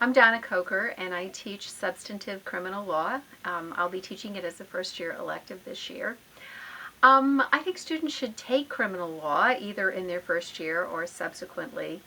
I'm Donna Coker, and I teach Substantive Criminal Law. I'll be teaching it as a first-year elective this year. I think students should take criminal law either in their first year or subsequently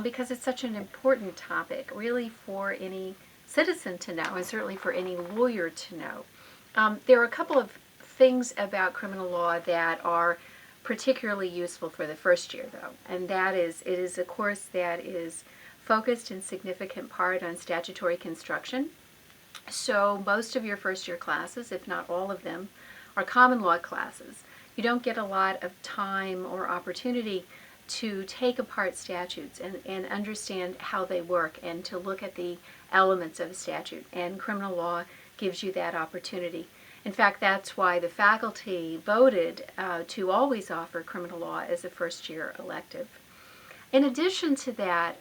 because it's such an important topic, really, for any citizen to know, and certainly for any lawyer to know. There are a couple of things about criminal law that are particularly useful for the first year, though, and that is it is a course that is focused in significant part on statutory construction. So most of your first year classes, if not all of them, are common law classes. You don't get a lot of time or opportunity to take apart statutes and understand how they work and to look at the elements of a statute. And criminal law gives you that opportunity. In fact, that's why the faculty voted to always offer criminal law as a first year elective. In addition to that,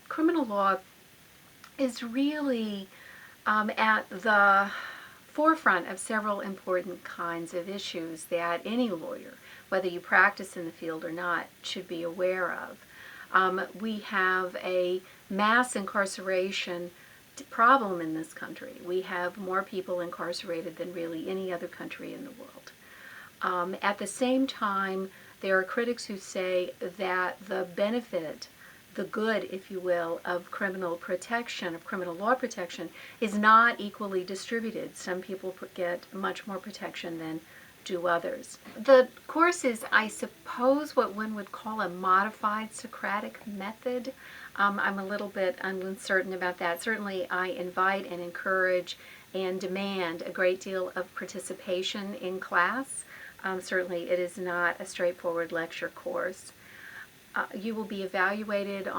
criminal law is really at the forefront of several important kinds of issues that any lawyer, whether you practice in the field or not, should be aware of. We have a mass incarceration problem in this country. We have more people incarcerated than really any other country in the world. At the same time, there are critics who say that the benefit, the good, if you will, of criminal protection, of criminal law protection, is not equally distributed. Some people get much more protection than do others. The course is, I suppose, what one would call a modified Socratic method. I'm a little bit uncertain about that. Certainly, I invite and encourage and demand a great deal of participation in class. Certainly, it is not a straightforward lecture course. You will be evaluated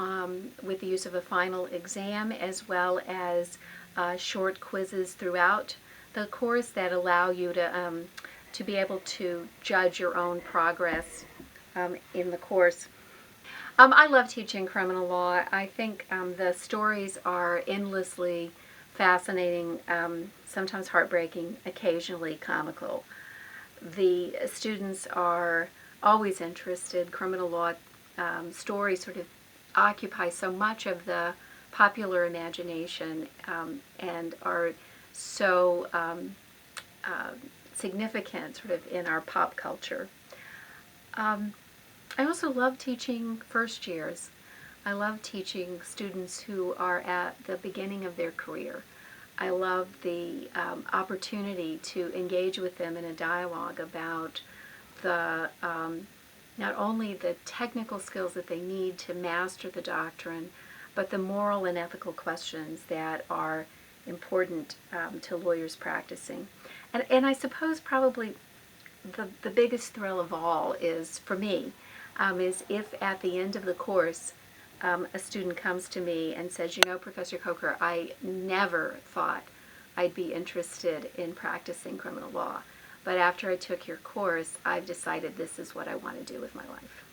with the use of a final exam as well as short quizzes throughout the course that allow you to be able to judge your own progress in the course. I love teaching criminal law. I think the stories are endlessly fascinating, sometimes heartbreaking, occasionally comical. The students are always interested. Criminal law stories sort of occupy so much of the popular imagination and are so significant sort of in our pop culture. I also love teaching first years. I love teaching students who are at the beginning of their career. I love the opportunity to engage with them in a dialogue about the not only the technical skills that they need to master the doctrine, but the moral and ethical questions that are important to lawyers practicing. And I suppose probably the biggest thrill of all is, for me, is if at the end of the course a student comes to me and says, you know, Professor Coker, I never thought I'd be interested in practicing criminal law. But after I took your course, I've decided this is what I want to do with my life.